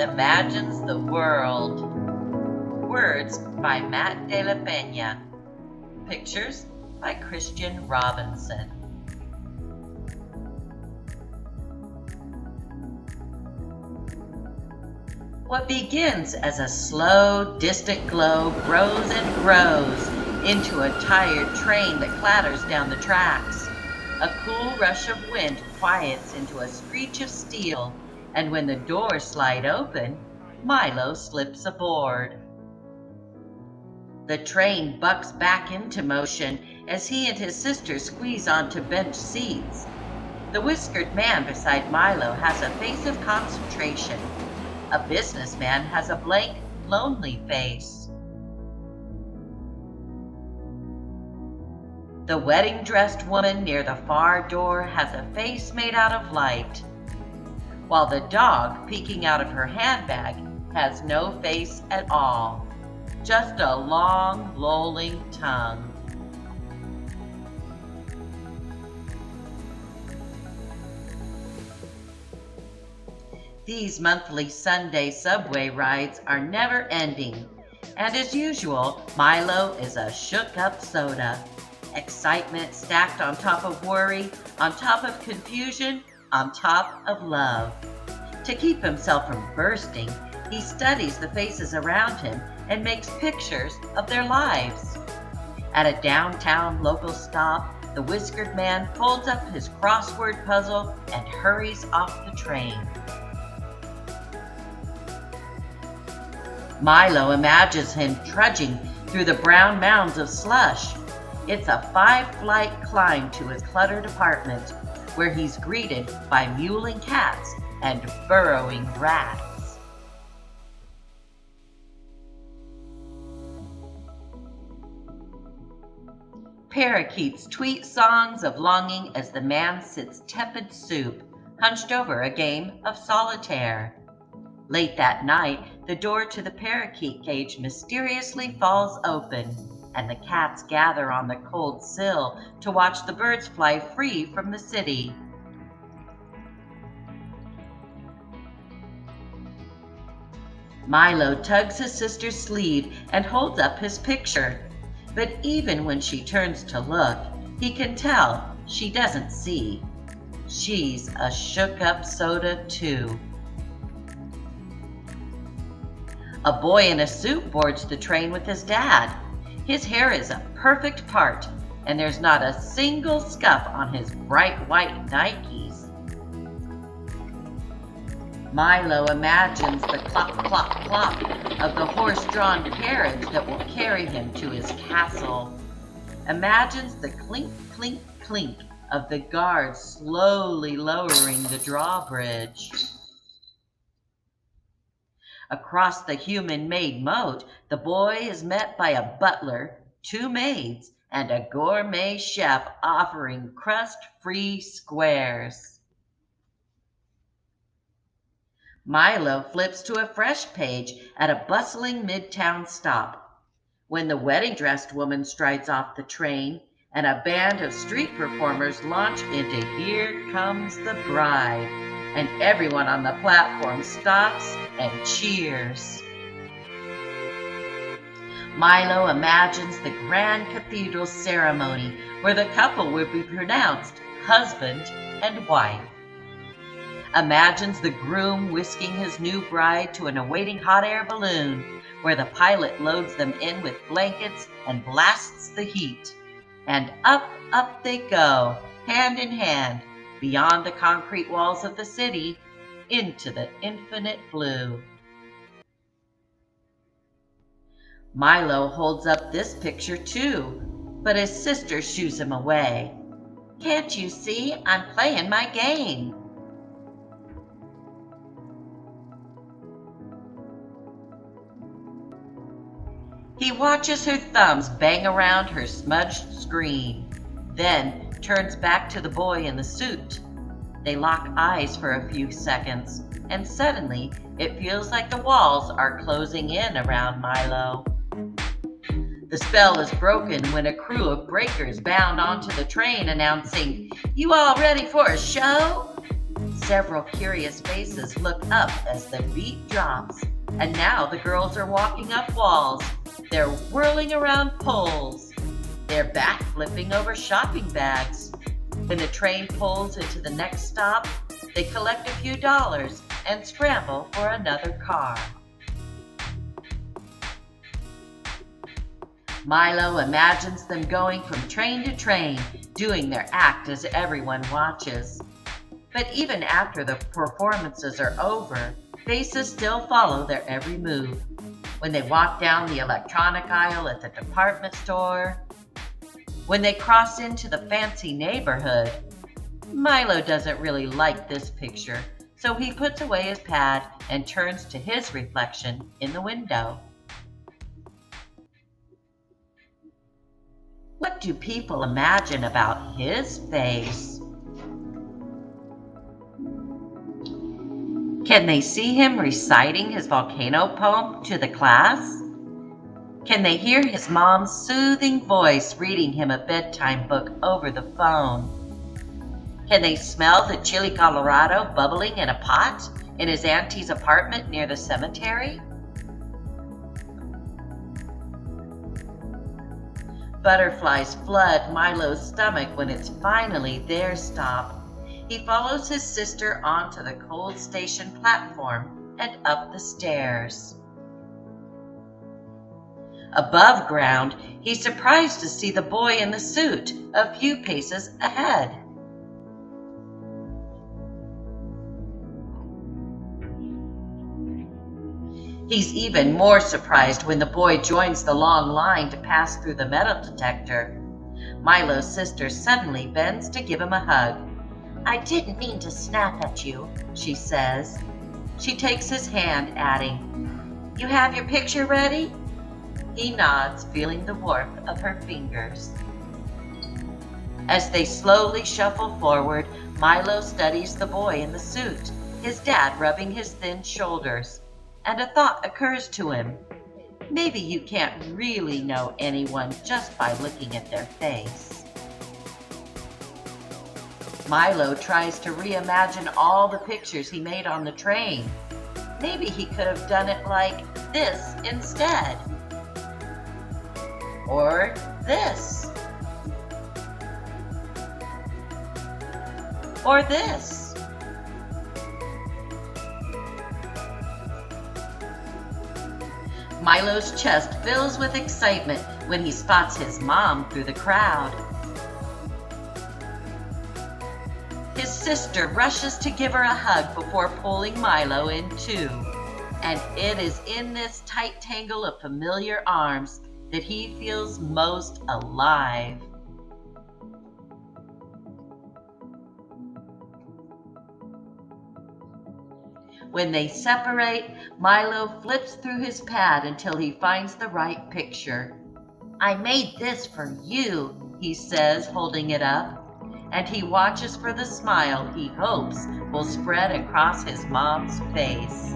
imagines the world. Words by Matt de la Pena. Pictures by Christian Robinson. What begins as a slow, distant glow grows and grows into a tired train that clatters down the tracks. A cool rush of wind quiets into a screech of steel, and when the doors slide open, Milo slips aboard. The train bucks back into motion as he and his sister squeeze onto bench seats. The whiskered man beside Milo has a face of concentration. A businessman has a blank, lonely face. The wedding-dressed woman near the far door has a face made out of light, while the dog peeking out of her handbag has no face at all, just a long, lolling tongue. These monthly Sunday subway rides are never ending, and as usual, Milo is a shook-up soda. Excitement stacked on top of worry, on top of confusion, on top of love. To keep himself from bursting, he studies the faces around him and makes pictures of their lives. At a downtown local stop, the whiskered man folds up his crossword puzzle and hurries off the train. Milo imagines him trudging through the brown mounds of slush. It's a 5-flight climb to his cluttered apartment, where he's greeted by mewling cats and burrowing rats. Parakeets tweet songs of longing as the man sits tepid soup, hunched over a game of solitaire. Late that night, the door to the parakeet cage mysteriously falls open, and the cats gather on the cold sill to watch the birds fly free from the city. Milo tugs his sister's sleeve and holds up his picture, but even when she turns to look, he can tell she doesn't see. She's a shook-up soda too. A boy in a suit boards the train with his dad. His hair is a perfect part, and there's not a single scuff on his bright white Nikes. Milo imagines the clop, clop, clop of the horse-drawn carriage that will carry him to his castle. Imagines the clink, clink, clink of the guards slowly lowering the drawbridge. Across the human-made moat, the boy is met by a butler, 2 maids, and a gourmet chef offering crust-free squares. Milo flips to a fresh page at a bustling midtown stop, when the wedding-dressed woman strides off the train and a band of street performers launch into Here Comes the Bride, and everyone on the platform stops and cheers. Milo imagines the grand cathedral ceremony where the couple would be pronounced husband and wife. Imagines the groom whisking his new bride to an awaiting hot air balloon where the pilot loads them in with blankets and blasts the heat. And up, up they go, hand in hand, beyond the concrete walls of the city, into the infinite blue. Milo holds up this picture too, but his sister shoos him away. Can't you see I'm playing my game? He watches her thumbs bang around her smudged screen, then turns back to the boy in the suit. They lock eyes for a few seconds, and suddenly it feels like the walls are closing in around Milo. The spell is broken when a crew of breakers bound onto the train announcing, "You all ready for a show?" Several curious faces look up as the beat drops, and now the girls are walking up walls. They're whirling around poles. They're backflipping over shopping bags. When the train pulls into the next stop, they collect a few dollars and scramble for another car. Milo imagines them going from train to train, doing their act as everyone watches. But even after the performances are over, faces still follow their every move. When they walk down the electronic aisle at the department store, when they cross into the fancy neighborhood. Milo doesn't really like this picture, so he puts away his pad and turns to his reflection in the window. What do people imagine about his face? Can they see him reciting his volcano poem to the class? Can they hear his mom's soothing voice reading him a bedtime book over the phone? Can they smell the chili Colorado bubbling in a pot in his auntie's apartment near the cemetery? Butterflies flood Milo's stomach when it's finally their stop. He follows his sister onto the cold station platform and up the stairs. Above ground, he's surprised to see the boy in the suit a few paces ahead. He's even more surprised when the boy joins the long line to pass through the metal detector. Milo's sister suddenly bends to give him a hug. "I didn't mean to snap at you," she says. She takes his hand, adding, "You have your picture ready?" He nods, feeling the warmth of her fingers. As they slowly shuffle forward, Milo studies the boy in the suit, his dad rubbing his thin shoulders. And a thought occurs to him. Maybe you can't really know anyone just by looking at their face. Milo tries to reimagine all the pictures he made on the train. Maybe he could have done it like this instead. Or this. Or this. Milo's chest fills with excitement when he spots his mom through the crowd. His sister rushes to give her a hug before pulling Milo in too. And it is in this tight tangle of familiar arms that he feels most alive. When they separate, Milo flips through his pad until he finds the right picture. "I made this for you," he says, holding it up, and he watches for the smile he hopes will spread across his mom's face.